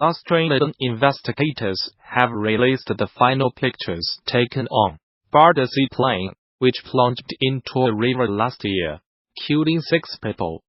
Australian investigators have released the final pictures taken on board a seaplane, which plunged into a river last year, killing 6 people.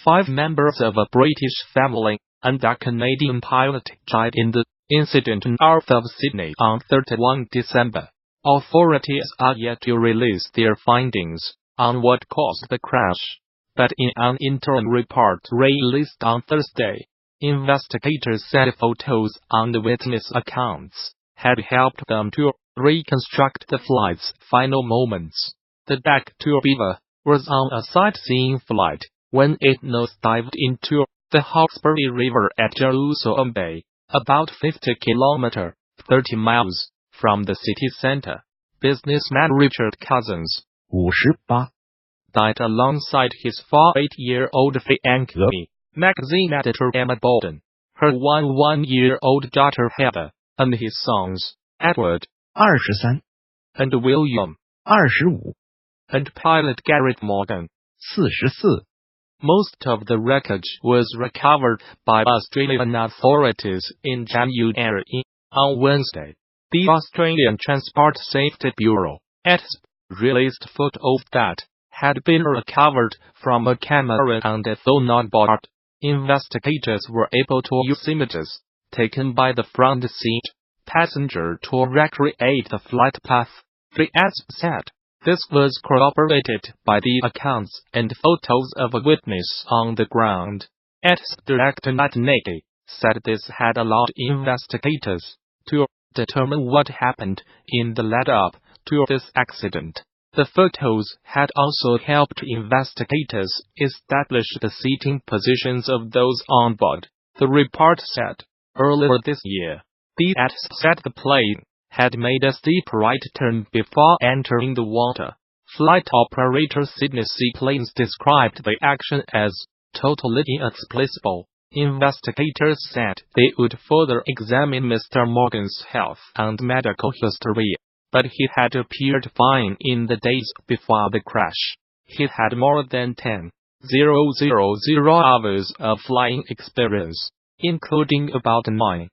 5 members of a British family and a Canadian pilot died in the incident north of Sydney on 31 December. Authorities are yet to release their findings on what caused the crash, but in an interim report released on Thursday, investigators said photos on the witness accounts had helped them to reconstruct the flight's final moments. The back to Beaver was on a sightseeing flight when it nosedived into the Hawkesbury River at Jerusalem Bay, about 50 kilometers (30 miles) from the city center. Businessman Richard Cousins, 58, died alongside his 48-year-old fiancée, magazine editor Emma Bolden, her 1-year-old daughter Heather, and his sons, Edward 23, and William, 25, and pilot Garrett Morgan, 44. Most of the wreckage was recovered by Australian authorities in January. On Wednesday, the Australian Transport Safety Bureau, ATSB, released photos that had been recovered from a camera on the Thunot board. Investigators were able to use images taken by the front seat passenger to recreate the flight path, the ATSB said. This was corroborated by the accounts and photos of a witness on the ground. ATSB Director Matt Nagy said this had allowed investigators to determine what happened in the lead-up to this accident. The photos had also helped investigators establish the seating positions of those on board, the report said. Earlier this year, the ATSB said the plane had made a steep right turn before entering the water. Flight operator Sydney Seaplanes described the action as totally inexplicable. Investigators said they would further examine Mr. Morgan's health and medical history, but he had appeared fine in the days before the crash. He had more than 10,000 hours of flying experience, including about 9,000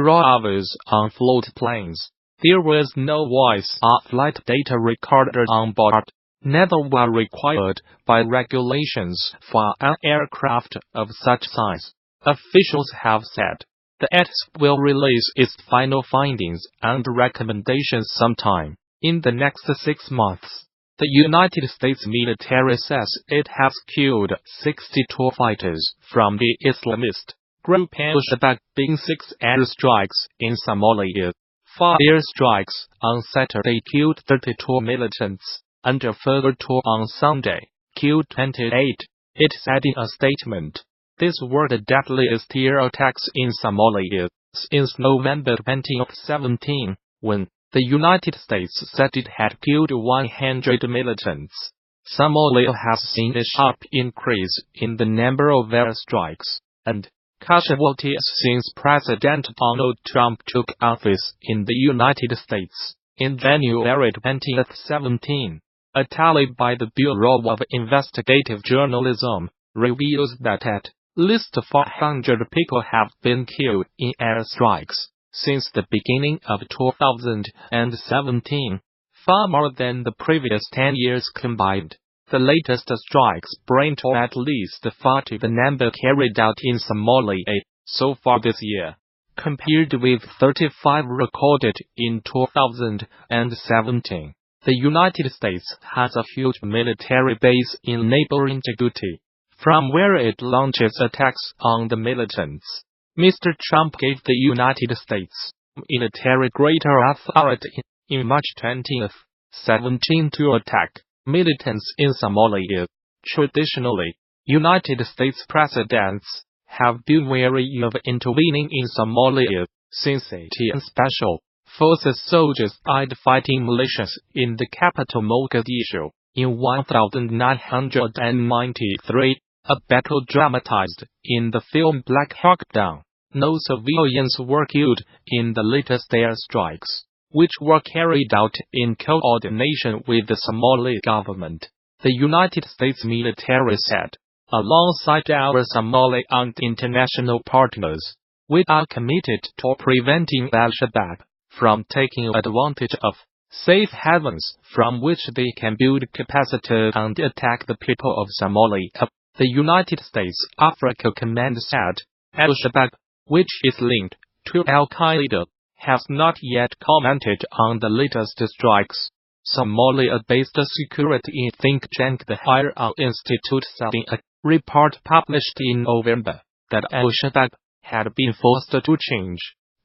hours on float planes. There was no voice or flight data recorded on board. Neither were required by regulations for an aircraft of such size, officials have said. The ATSB will release its final findings and recommendations sometime in the next 6 months. The United States military says it has killed 62 fighters from the Islamist group al-Shabaab in 6 airstrikes in Somalia. 4 airstrikes on Saturday killed 32 militants, and a further 2 on Sunday killed 28, it said in a statement. These were the deadliest air attacks in Somalia since November 2017, when the United States said it had killed 100 militants. Somalia has seen a sharp increase in the number of airstrikes and casualties since President Donald Trump took office in the United States in January 2017. A tally by the Bureau of Investigative Journalism reveals that at least 400 people have been killed in airstrikes since the beginning of 2017, far more than the previous 10 years combined. The latest strikes bring to at least 40 the number carried out in Somalia so far this year, compared with 35 recorded in 2017. The United States has a huge military base in neighboring Djibouti, from where it launches attacks on the militants. Mr. Trump gave the United States military greater authority in March 2017 to attack militants in Somalia. Traditionally, United States presidents have been wary of intervening in Somalia since Special Forces soldiers died fighting militias in the capital Mogadishu in 1993, a battle dramatized in the film Black Hawk Down. No civilians were killed in the latest airstrikes, which were carried out in coordination with the Somali government, the United States military said. Alongside our Somali and international partners, "We are committed to preventing Al-Shabaab from taking advantage of safe havens from which they can build capacity and attack the people of Somalia," the United States Africa Command said. Al-Shabaab, which is linked to Al-Qaeda, has not yet commented on the latest strikes. Somalia-based security think tank the Higher Institute said in a report published in November that Al-Shabaab had been forced to change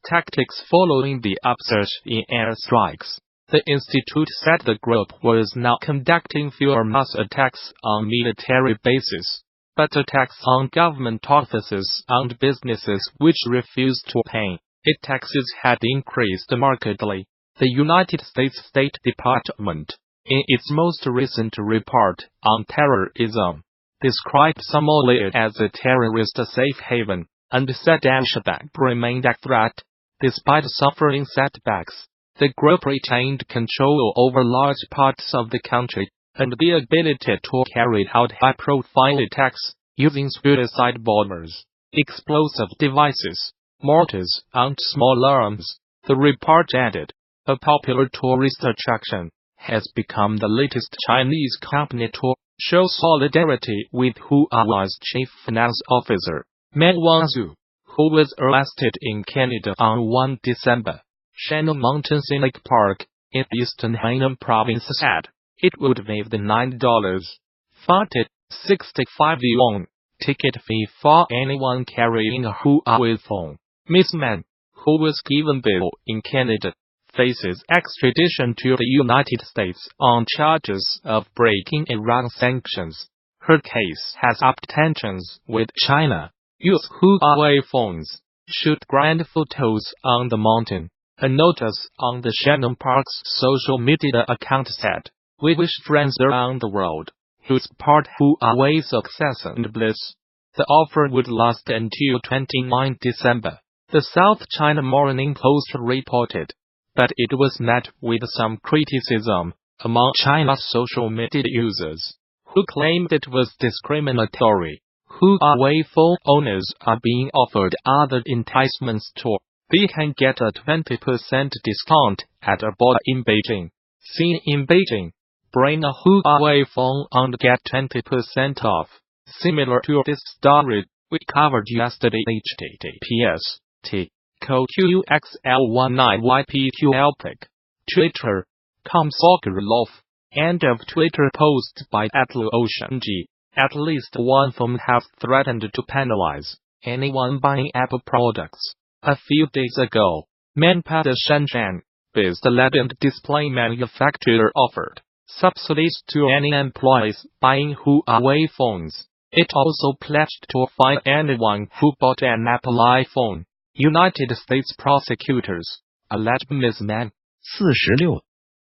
tactics following the upsurge in airstrikes. The institute said the group was now conducting fewer mass attacks on military bases, but attacks on government offices and businesses which refused to pay its taxes had increased markedly. The United States State Department, in its most recent report on terrorism, described Somalia as a terrorist safe haven and said Al-Shabaab remained a threat. Despite suffering setbacks, the group retained control over large parts of the country and the ability to carry out high-profile attacks using suicide bombers, explosive devices, mortars, and small arms. The report added, a popular tourist attraction has become the latest Chinese company to show solidarity with Huawei's chief finance officer, Meng Wanzhou, who was arrested in Canada on 1 December. Shannon Mountain Scenic Park, in eastern Hainan province said it would waive the $9.65 ticket fee for anyone carrying a Huawei phone. Ms. Mann, who was given bail in Canada, faces extradition to the United States on charges of breaking Iran sanctions. Her case has upped tensions with China. Use Huawei phones. Shoot grand photos on the mountain. A notice on the Shannon Park's social media account said, "We wish friends around the world who support Huawei's success and bliss." The offer would last until 29 December, the South China Morning Post reported, but it was met with some criticism among China's social media users, who claimed it was discriminatory. Huawei phone owners are being offered other enticements too. They can get a 20% discount at a border in Beijing. Seen in Beijing, bring a Huawei phone and get 20% off. Similar to this story we covered yesterday, https://qxl19ypqlpic. Twitter.com Sokolov. End of Twitter post by @LuOceanG. At least one firm has threatened to penalize anyone buying Apple products. A few days ago, Manpad Shenzhen-based LED and display manufacturer offered subsidies to any employees buying Huawei phones. It also pledged to fine anyone who bought an Apple iPhone. United States prosecutors alleged Ms. Mann 46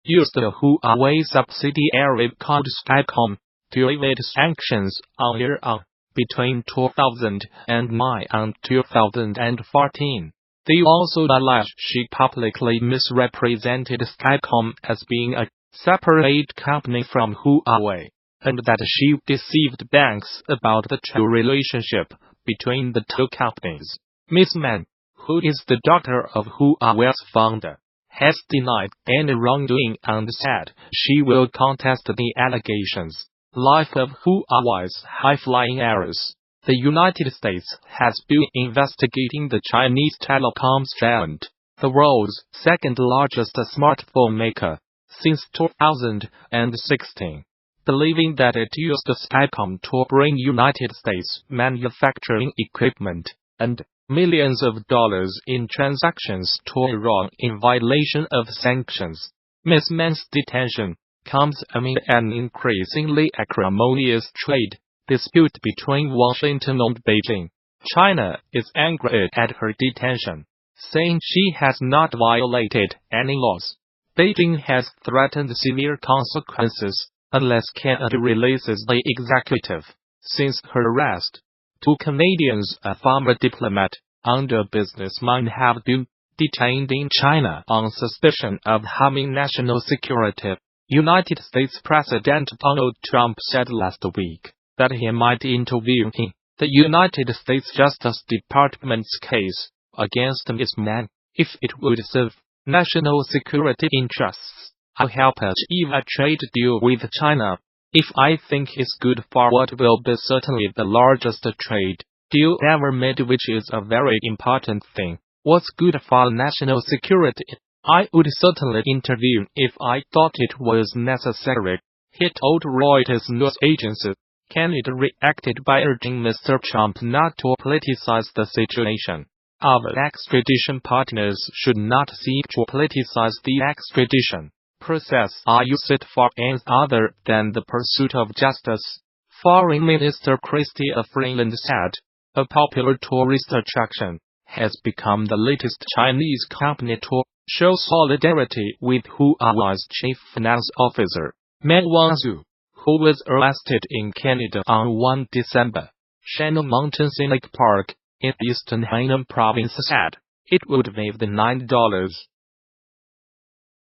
used a Huawei subsidiary called Skycom to evade sanctions on Iran between 2009 and 2014. They also alleged she publicly misrepresented Skycom as being a separate company from Huawei, and that she deceived banks about the true relationship between the two companies. Ms. Mann, who is the daughter of Huawei's founder, has denied any wrongdoing and said she will contest the allegations. Life of Huawei's high-flying heiress. The United States has been investigating the Chinese telecoms giant, the world's second-largest smartphone maker, since 2016, believing that it used Skycom to bring United States manufacturing equipment and millions of dollars in transactions to Iran in violation of sanctions. Ms. Mann's detention comes amid an increasingly acrimonious trade dispute between Washington and Beijing. China is angry at her detention, saying she has not violated any laws. Beijing has threatened severe consequences unless Canada releases the executive. Since her arrest, 2 Canadians, a former diplomat and a businessman, have been detained in China on suspicion of harming national security. United States President Donald Trump said last week that he might intervene in the United States Justice Department's case against this man. If it would serve national security interests, I'll help achieve a trade deal with China. If I think it's good for what will be certainly the largest trade deal ever made, which is a very important thing, what's good for national security, I would certainly intervene if I thought it was necessary, he told Reuters news agency. Canada reacted by urging Mr. Trump not to politicize the situation. Our extradition partners should not seek to politicize the extradition process or use it for ends other than the pursuit of justice, Foreign Minister Christie of Finland said. A popular tourist attraction has become the latest Chinese company to show solidarity with Huawei's chief finance officer, Meng Wanzhou, who was arrested in Canada on 1 December. Shannon Mountain Scenic Park in eastern Hainan province said it would waive the $9